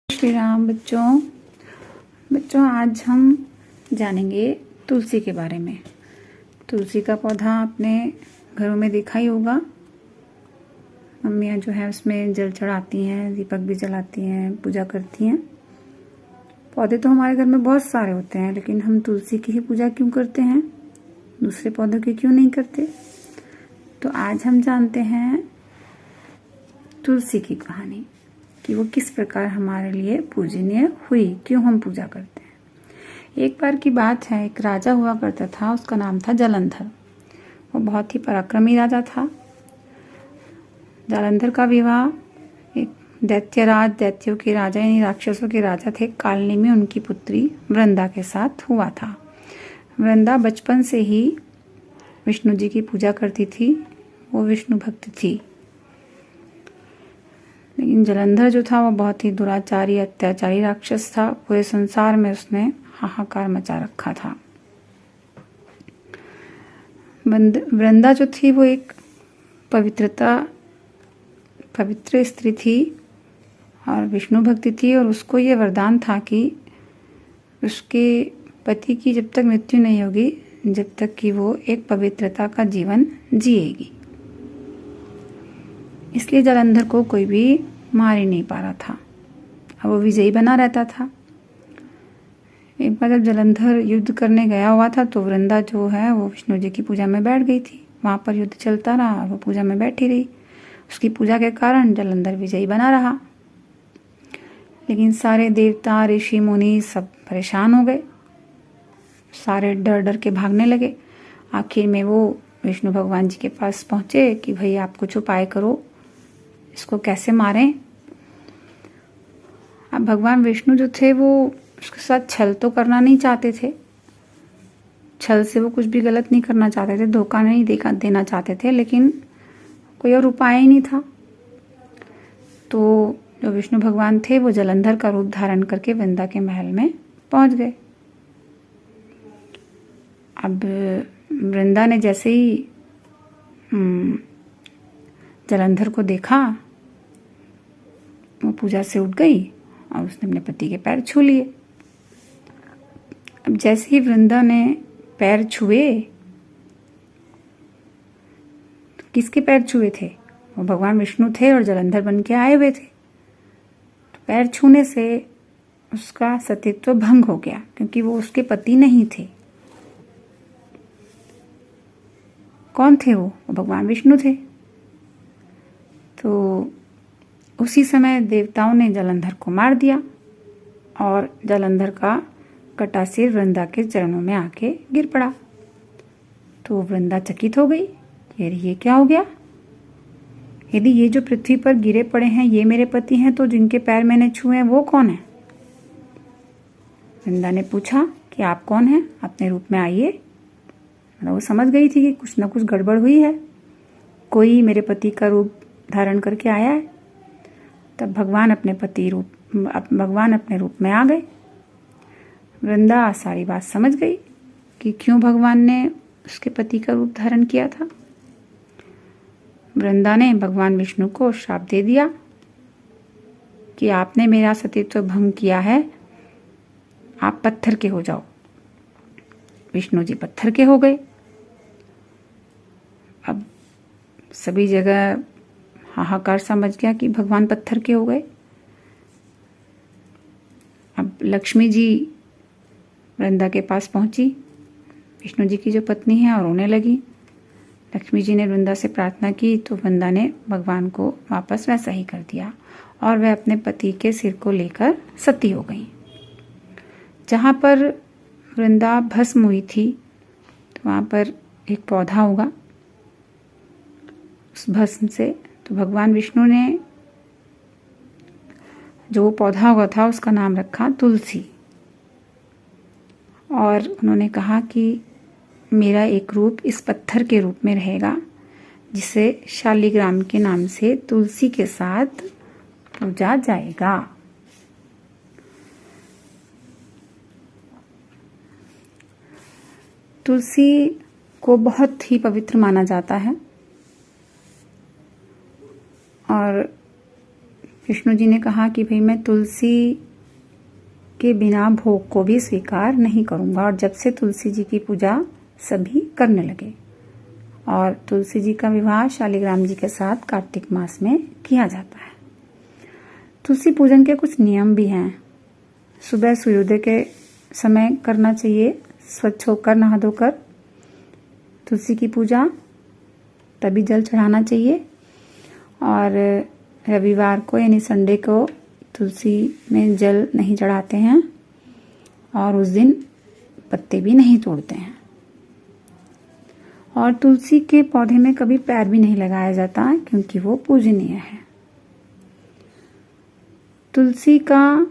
श्री राम। बच्चों आज हम जानेंगे तुलसी के बारे में। तुलसी का पौधा आपने घरों में देखा ही होगा। मम्मियाँ जो है उसमें जल चढ़ाती हैं, दीपक भी जलाती हैं, पूजा करती हैं। पौधे तो हमारे घर में बहुत सारे होते हैं, लेकिन हम तुलसी की ही पूजा क्यों करते हैं, दूसरे पौधों की क्यों नहीं करते? तो आज हम जानते हैं तुलसी की कहानी कि वो किस प्रकार हमारे लिए पूजनीय हुई, क्यों हम पूजा करते हैं। एक बार की बात है, एक राजा हुआ करता था, उसका नाम था जालंधर। वो बहुत ही पराक्रमी राजा था। जालंधर का विवाह एक दैत्यों के राजा यानी राक्षसों के राजा थे कालनी में उनकी पुत्री वृंदा के साथ हुआ था। वृंदा बचपन से ही विष्णु जी की पूजा करती थी, वो विष्णु भक्त थी। लेकिन जालंधर जो था वो बहुत ही दुराचारी अत्याचारी राक्षस था। पूरे संसार में उसने हाहाकार मचा रखा था। वृंदा जो थी वो एक पवित्र स्त्री थी और विष्णु भक्ति थी, और उसको ये वरदान था कि उसके पति की जब तक मृत्यु नहीं होगी, जब तक कि वो एक पवित्रता का जीवन जिएगी। इसलिए जालंधर को कोई भी मार ही नहीं पा रहा था, अब वो विजयी बना रहता था। एक बार जब जालंधर युद्ध करने गया हुआ था तो वृंदा जो है वो विष्णु जी की पूजा में बैठ गई थी। वहाँ पर युद्ध चलता रहा और वो पूजा में बैठी रही। उसकी पूजा के कारण जालंधर विजयी बना रहा। लेकिन सारे देवता ऋषि मुनि सब परेशान हो गए, सारे डर डर के भागने लगे। आखिर में वो विष्णु भगवान जी के पास पहुँचे कि भाई आप कुछ उपाय करो, इसको कैसे मारें। अब भगवान विष्णु जो थे वो उसके साथ छल तो करना नहीं चाहते थे, छल से वो कुछ भी गलत नहीं करना चाहते थे, धोखा नहीं देना चाहते थे, लेकिन कोई और उपाय ही नहीं था। तो जो विष्णु भगवान थे वो जालंधर का रूप धारण करके वृंदा के महल में पहुंच गए। अब वृंदा ने जैसे ही जालंधर को देखा, वो पूजा से उठ गई और उसने अपने पति के पैर छू लिए। अब जैसे ही वृंदा ने पैर छुए, तो किसके पैर छुए थे? वो भगवान विष्णु थे और जालंधर बन के आए हुए थे। तो पैर छूने से उसका सतीत्व भंग हो गया, क्योंकि वो उसके पति नहीं थे। कौन थे वो भगवान विष्णु थे। तो उसी समय देवताओं ने जालंधर को मार दिया और जालंधर का कटा सिर वृंदा के चरणों में आके गिर पड़ा। तो वृंदा चकित हो गई, ये क्या हो गया? यदि ये जो पृथ्वी पर गिरे पड़े हैं ये मेरे पति हैं, तो जिनके पैर मैंने छुए हैं वो कौन है? वृंदा ने पूछा कि आप कौन हैं, अपने रूप में आइए। मतलब वो समझ गई थी कि कुछ न कुछ गड़बड़ हुई है, कोई मेरे पति का रूप धारण करके आया है। तब भगवान अपने रूप में आ गए। वृंदा सारी बात समझ गई कि क्यों भगवान ने उसके पति का रूप धारण किया था। वृंदा ने भगवान विष्णु को श्राप दे दिया कि आपने मेरा सतीत्व भंग किया है, आप पत्थर के हो जाओ। विष्णु जी पत्थर के हो गए। अब सभी जगह हाहाकार सा मच गया कि भगवान पत्थर के हो गए। अब लक्ष्मी जी वृंदा के पास पहुंची, विष्णु जी की जो पत्नी है, और रोने लगी। लक्ष्मी जी ने वृंदा से प्रार्थना की तो वृंदा ने भगवान को वापस वैसा ही कर दिया और वह अपने पति के सिर को लेकर सती हो गई। जहाँ पर वृंदा भस्म हुई थी तो वहाँ पर एक पौधा होगा, उस भस्म से तो भगवान विष्णु ने जो वो पौधा हुआ था उसका नाम रखा तुलसी। और उन्होंने कहा कि मेरा एक रूप इस पत्थर के रूप में रहेगा, जिसे शालिग्राम के नाम से तुलसी के साथ पूजा जाएगा। तुलसी को बहुत ही पवित्र माना जाता है और विष्णु जी ने कहा कि भाई मैं तुलसी के बिना भोग को भी स्वीकार नहीं करूंगा। और जब से तुलसी जी की पूजा सभी करने लगे और तुलसी जी का विवाह शालिग्राम जी के साथ कार्तिक मास में किया जाता है। तुलसी पूजन के कुछ नियम भी हैं। सुबह सूर्योदय के समय करना चाहिए, स्वच्छ होकर नहा धोकर तुलसी की पूजा, तभी जल चढ़ाना चाहिए। और रविवार को यानी संडे को तुलसी में जल नहीं चढ़ाते हैं और उस दिन पत्ते भी नहीं तोड़ते हैं। और तुलसी के पौधे में कभी पैर भी नहीं लगाया जाता क्योंकि वो पूजनीय है। तुलसी का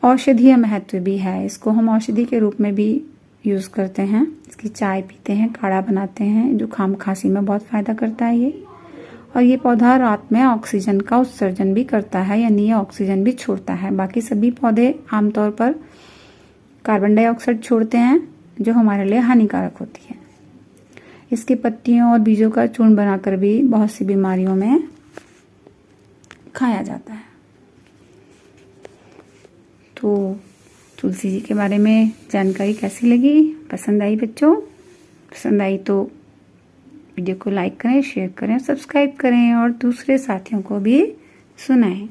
औषधीय महत्व भी है। इसको हम औषधि के रूप में भी यूज़ करते हैं। इसकी चाय पीते हैं, काढ़ा बनाते हैं, जुकाम खांसी में बहुत फ़ायदा करता है ये। और ये पौधा रात में ऑक्सीजन का उत्सर्जन भी करता है, यानी ये ऑक्सीजन भी छोड़ता है। बाकी सभी पौधे आमतौर पर कार्बन डाइऑक्साइड छोड़ते हैं जो हमारे लिए हानिकारक होती है। इसकी पत्तियों और बीजों का चूर्ण बनाकर भी बहुत सी बीमारियों में खाया जाता है। तो तुलसी जी के बारे में जानकारी कैसी लगी? पसंद आई बच्चों? पसंद आई तो वीडियो को लाइक करें, शेयर करें, सब्सक्राइब करें और दूसरे साथियों को भी सुनाएं।